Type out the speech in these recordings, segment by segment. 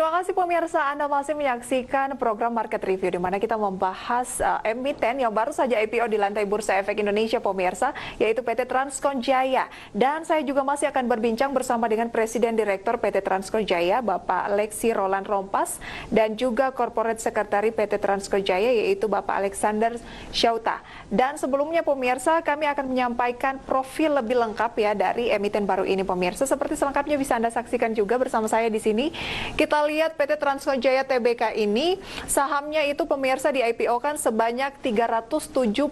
Terima kasih pemirsa, Anda masih menyaksikan program Market Review di mana kita membahas emiten yang baru saja IPO di lantai Bursa Efek Indonesia pemirsa, yaitu PT Transcon Jaya. Dan saya juga masih akan berbincang bersama dengan Presiden Direktur PT Transcon Jaya, Bapak Alexi Roland Rompas, dan juga Corporate Secretary PT Transcon Jaya, yaitu Bapak Alexander Syauta. Dan sebelumnya pemirsa, kami akan menyampaikan profil lebih lengkap ya dari emiten baru ini pemirsa. Seperti selengkapnya bisa Anda saksikan juga bersama saya di sini. Kita lihat PT Transcon Jaya Tbk ini sahamnya itu pemirsa di IPO kan sebanyak 375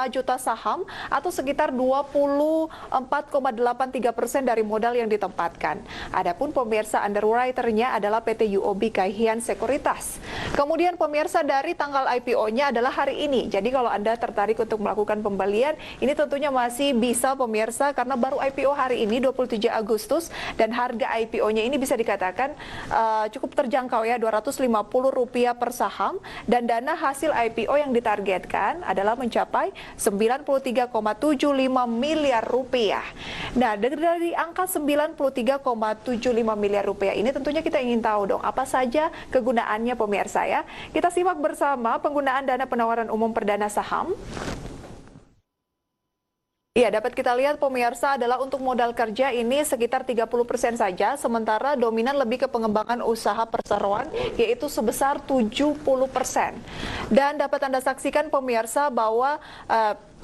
juta saham atau sekitar 24,83% dari modal yang ditempatkan. Adapun pemirsa underwriter-nya adalah PT UOB Kay Hian Sekuritas. Kemudian pemirsa dari tanggal IPO-nya adalah hari ini. Jadi kalau Anda tertarik untuk melakukan pembelian, ini tentunya masih bisa pemirsa karena baru IPO hari ini 27 Agustus dan harga IPO-nya ini bisa dikatakan cukup terjangkau ya, Rp250 per saham, dan dana hasil IPO yang ditargetkan adalah mencapai 93,75 miliar rupiah. Nah, dari angka 93,75 miliar rupiah ini tentunya kita ingin tahu dong apa saja kegunaannya pemirsa ya. Kita simak bersama penggunaan dana penawaran umum perdana saham. Iya, dapat kita lihat pemirsa adalah untuk modal kerja ini sekitar 30% saja, sementara dominan lebih ke pengembangan usaha perseroan yaitu sebesar 70%. Dan dapat Anda saksikan pemirsa bahwa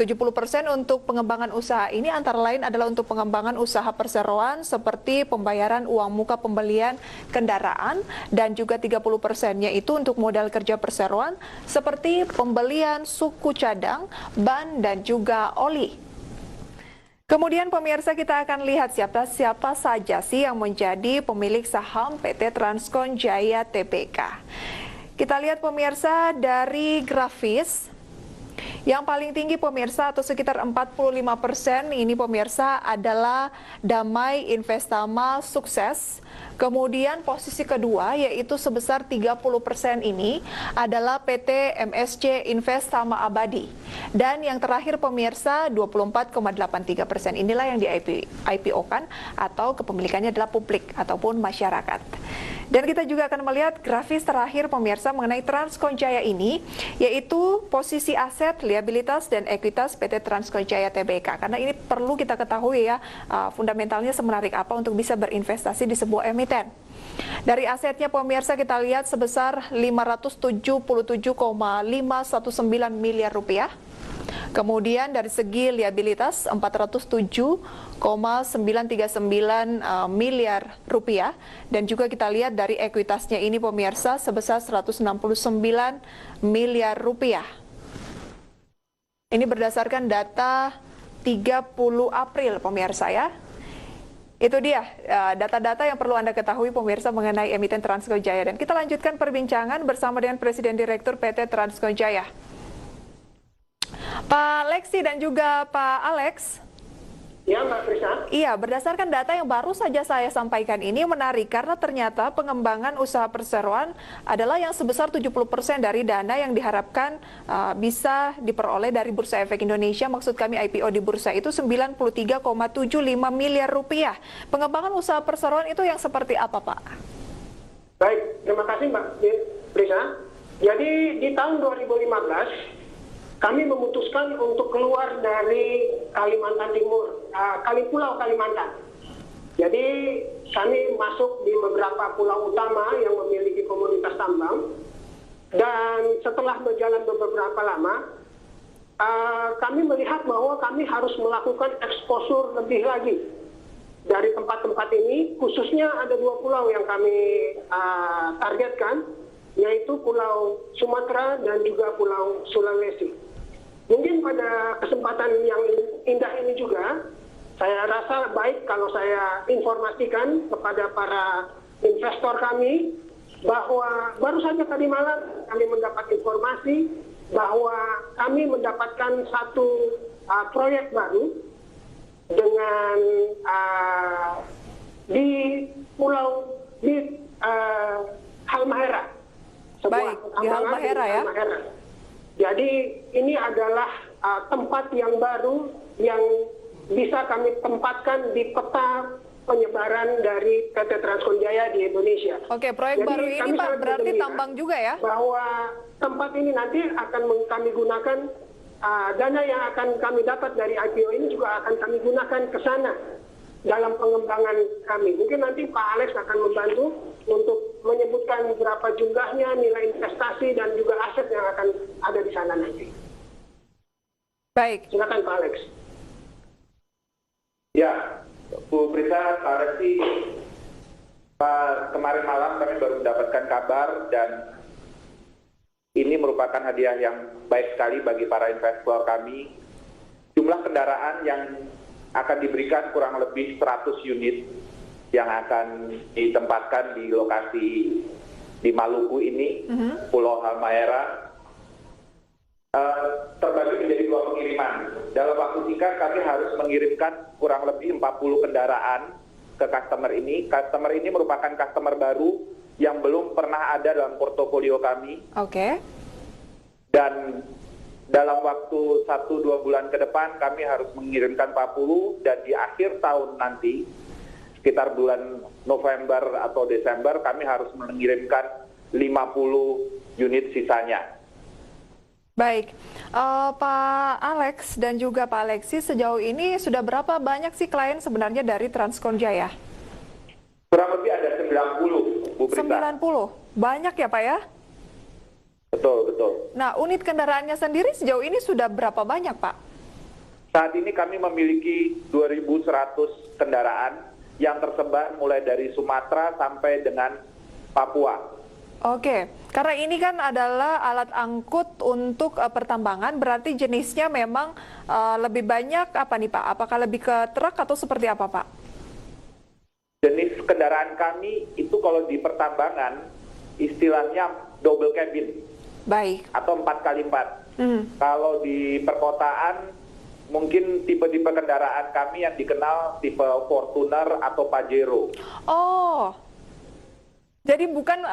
70% untuk pengembangan usaha ini antara lain adalah untuk pengembangan usaha perseroan seperti pembayaran uang muka pembelian kendaraan, dan juga 30%-nya itu untuk modal kerja perseroan seperti pembelian suku cadang, ban, dan juga oli. Kemudian pemirsa kita akan lihat siapa saja sih yang menjadi pemilik saham PT Transcon Jaya Tbk. Kita lihat pemirsa dari grafis. Yang paling tinggi pemirsa atau sekitar 45% ini pemirsa adalah Damai Investama Sukses. Kemudian posisi kedua yaitu sebesar 30% ini adalah PT MSC Investama Abadi. Dan yang terakhir pemirsa 24,83%, inilah yang di IPO-kan atau kepemilikannya adalah publik ataupun masyarakat. Dan kita juga akan melihat grafis terakhir pemirsa mengenai Transcon Jaya ini, yaitu posisi aset, liabilitas, dan ekuitas PT Transcon Jaya Tbk. Karena ini perlu kita ketahui ya, fundamentalnya semenarik apa untuk bisa berinvestasi di sebuah emiten. Dari asetnya pemirsa kita lihat sebesar 577,519 miliar rupiah. Kemudian dari segi liabilitas 407,939 miliar rupiah, dan juga kita lihat dari ekuitasnya ini pemirsa sebesar 169 miliar rupiah. Ini berdasarkan data 30 April pemirsa ya. Itu dia data-data yang perlu Anda ketahui pemirsa mengenai emiten Transcon Jaya. Dan kita lanjutkan perbincangan bersama dengan Presiden Direktur PT Transcon Jaya, Pak Lexi dan juga Pak Alex. Ya, Mbak Frisa. Iya, berdasarkan data yang baru saja saya sampaikan ini menarik karena ternyata pengembangan usaha perseroan adalah yang sebesar 70% dari dana yang diharapkan bisa diperoleh dari Bursa Efek Indonesia. Maksud kami IPO di bursa itu 93,75 miliar rupiah. Pengembangan usaha perseroan itu yang seperti apa, Pak? Baik, terima kasih Mbak Frisa. Jadi di tahun 2015 kami memutuskan untuk keluar dari Kalimantan Timur, Pulau Kalimantan. Jadi kami masuk di beberapa pulau utama yang memiliki komoditas tambang. Dan setelah berjalan beberapa lama, kami melihat bahwa kami harus melakukan eksposur lebih lagi dari tempat-tempat ini. Khususnya ada 2 pulau yang kami targetkan, yaitu Pulau Sumatera dan juga Pulau Sulawesi. Mungkin pada kesempatan yang indah ini juga, saya rasa baik kalau saya informasikan kepada para investor kami bahwa baru saja tadi malam kami mendapat informasi bahwa kami mendapatkan satu proyek baru dengan di Halmahera. Baik, di Halmahera ya. Jadi ini adalah tempat yang baru yang bisa kami tempatkan di peta penyebaran dari PT Transkonjaya di Indonesia. Oke, proyek Jadi, baru ini kami Pak sangat berarti bergembira tambang juga ya? bahwa tempat ini nanti akan kami gunakan, dana yang akan kami dapat dari IPO ini juga akan kami gunakan ke sana dalam pengembangan kami. Mungkin nanti Pak Alex akan membantu untuk menyebutkan berapa jumlahnya, nilai investasi dan juga aset yang akan ada di sana nanti. Baik. Silakan Pak Alex. Ya, Bu Prisa, Pak Resi, kemarin malam kami baru mendapatkan kabar dan ini merupakan hadiah yang baik sekali bagi para investor kami. Jumlah kendaraan yang akan diberikan kurang lebih 100 unit yang akan ditempatkan di lokasi di Maluku ini, Pulau Halmahera, terbagi menjadi 2 pengiriman. Dalam waktu singkat kami harus mengirimkan kurang lebih 40 kendaraan ke customer ini. Customer ini merupakan customer baru yang belum pernah ada dalam portofolio kami. Oke. Dan dalam waktu 1-2 bulan ke depan kami harus mengirimkan 40 dan di akhir tahun nanti sekitar bulan November atau Desember kami harus mengirimkan 50 unit sisanya. Baik, Pak Alex dan juga Pak Alexis, sejauh ini sudah berapa banyak sih klien sebenarnya dari Transkonjaya? Kurang lebih ada 90, Bu Prita. 90, banyak ya Pak ya? Betul, betul. Nah, unit kendaraannya sendiri sejauh ini sudah berapa banyak Pak? Saat ini kami memiliki 2.100 kendaraan yang tersebar mulai dari Sumatera sampai dengan Papua. Oke, karena ini kan adalah alat angkut untuk pertambangan, berarti jenisnya memang lebih banyak apa nih Pak? Apakah lebih ke truk atau seperti apa Pak? Jenis kendaraan kami itu kalau di pertambangan istilahnya double cabin. Baik. Atau 4x4. Kalau di perkotaan mungkin tipe-tipe kendaraan kami yang dikenal tipe Fortuner atau Pajero. Oh, jadi bukan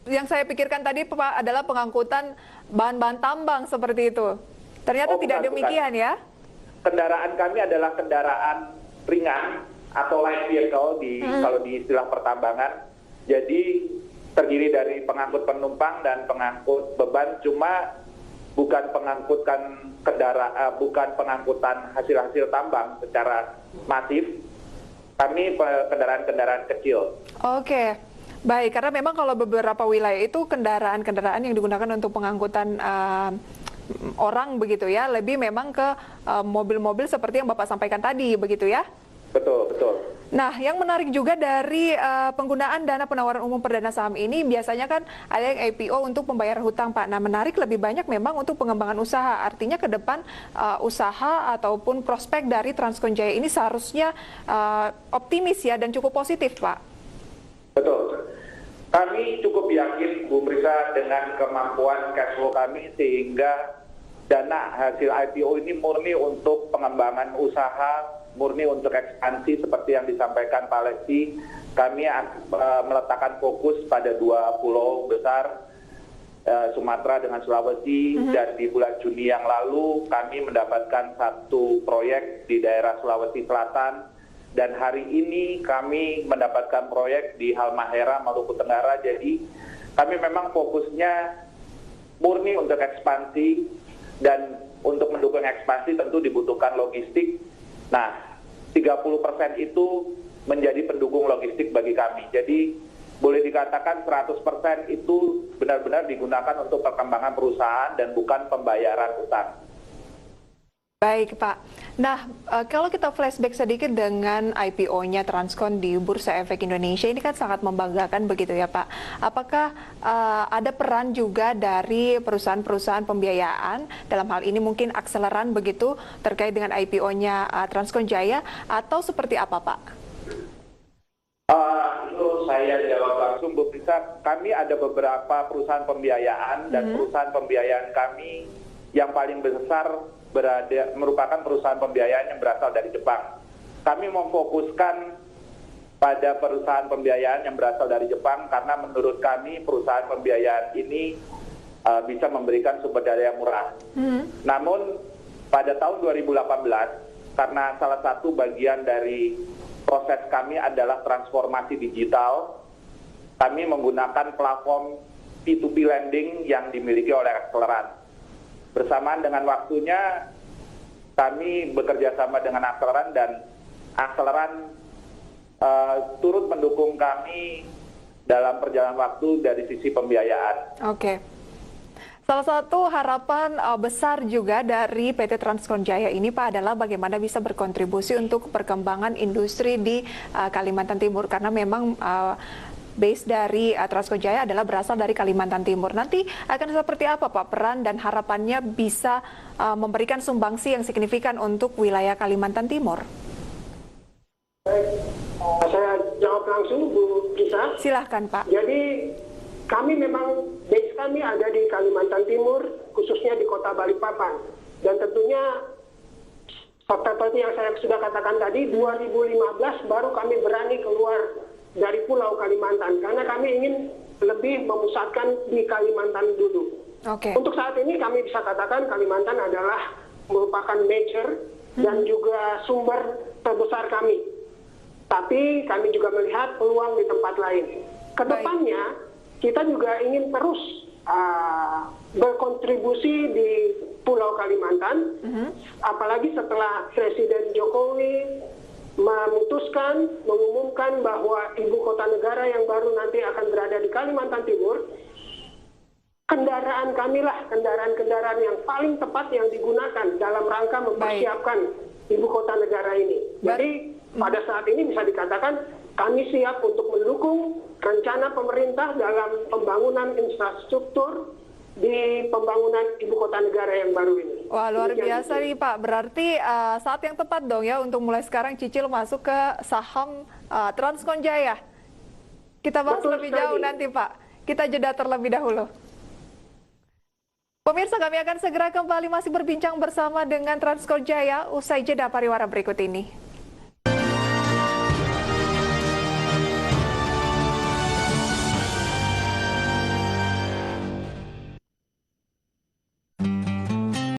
yang saya pikirkan tadi Pak adalah pengangkutan bahan-bahan tambang seperti itu. Ternyata tidak demikian ya? Kendaraan kami adalah kendaraan ringan atau light vehicle kalau di istilah pertambangan. Jadi terdiri dari pengangkut penumpang dan pengangkut beban, cuma bukan bukan pengangkutan hasil-hasil tambang secara masif. Kami kendaraan-kendaraan kecil. Oke, baik. Karena memang kalau beberapa wilayah itu kendaraan-kendaraan yang digunakan untuk pengangkutan orang begitu ya, lebih memang ke mobil-mobil seperti yang Bapak sampaikan tadi begitu ya? Betul, betul. Nah, yang menarik juga dari penggunaan dana penawaran umum perdana saham ini biasanya kan ada yang IPO untuk pembayaran hutang, Pak. Nah, menarik lebih banyak memang untuk pengembangan usaha. Artinya ke depan usaha ataupun prospek dari Transkonjaya ini seharusnya optimis ya dan cukup positif, Pak. Betul. Kami cukup yakin, Bu Prisa, dengan kemampuan cash flow kami sehingga dana hasil IPO ini murni untuk pengembangan usaha, murni untuk ekspansi seperti yang disampaikan Pak Alexi. Kami meletakkan fokus pada 2 pulau besar, Sumatera dengan Sulawesi, dan di bulan Juni yang lalu kami mendapatkan 1 proyek di daerah Sulawesi Selatan, dan hari ini kami mendapatkan proyek di Halmahera, Maluku Tenggara. Jadi kami memang fokusnya murni untuk ekspansi, dan untuk mendukung ekspansi tentu dibutuhkan logistik. Nah, 30% itu menjadi pendukung logistik bagi kami. Jadi boleh dikatakan 100% itu benar-benar digunakan untuk perkembangan perusahaan dan bukan pembayaran utang. Baik, Pak. Nah, kalau kita flashback sedikit dengan IPO-nya Transkon di Bursa Efek Indonesia, ini kan sangat membanggakan begitu ya, Pak. Apakah ada peran juga dari perusahaan-perusahaan pembiayaan, dalam hal ini mungkin akseleran begitu, terkait dengan IPO-nya Transkonjaya, atau seperti apa, Pak? Itu saya jawab langsung, Bu Prisa. Kami ada beberapa perusahaan pembiayaan, dan perusahaan pembiayaan kami yang paling besar merupakan perusahaan pembiayaan yang berasal dari Jepang. Kami memfokuskan pada perusahaan pembiayaan yang berasal dari Jepang karena menurut kami perusahaan pembiayaan ini bisa memberikan sumber daya murah. Namun pada tahun 2018, karena salah satu bagian dari proses kami adalah transformasi digital. Kami menggunakan platform P2P lending yang dimiliki oleh Akseleran. Bersamaan dengan waktunya, kami bekerja sama dengan Akseleran dan Akseleran turut mendukung kami dalam perjalanan waktu dari sisi pembiayaan. Oke. Salah satu harapan besar juga dari PT Transkonjaya ini Pak adalah bagaimana bisa berkontribusi untuk perkembangan industri di Kalimantan Timur, karena memang base dari Transkonjaya adalah berasal dari Kalimantan Timur. Nanti akan seperti apa Pak peran dan harapannya bisa memberikan sumbangsi yang signifikan untuk wilayah Kalimantan Timur? Baik, saya jawab langsung Bu Risa. Silahkan Pak. Jadi kami memang base kami ada di Kalimantan Timur, khususnya di Kota Balikpapan. Dan tentunya seperti yang saya sudah katakan tadi, 2015 baru kami berani keluar dari Pulau Kalimantan karena kami ingin lebih memusatkan di Kalimantan dulu. Oke. Untuk saat ini kami bisa katakan Kalimantan adalah merupakan major dan juga sumber terbesar kami. Tapi kami juga melihat peluang di tempat lain. Kedepannya kita juga ingin terus berkontribusi di Pulau Kalimantan, apalagi setelah Presiden Jokowi mengumumkan bahwa ibu kota negara yang baru nanti akan berada di Kalimantan Timur. Kendaraan kamilah kendaraan-kendaraan yang paling tepat yang digunakan dalam rangka mempersiapkan ibu kota negara ini. Jadi pada saat ini bisa dikatakan kami siap untuk mendukung rencana pemerintah dalam pembangunan infrastruktur di pembangunan ibu kota negara yang baru ini. Wah, luar biasa nih Pak. Berarti saat yang tepat dong ya untuk mulai sekarang cicil masuk ke saham Transkonjaya. Kita bahas lebih jauh nanti Pak. Kita jeda terlebih dahulu. Pemirsa, kami akan segera kembali masih berbincang bersama dengan Transkonjaya usai jeda pariwara berikut ini.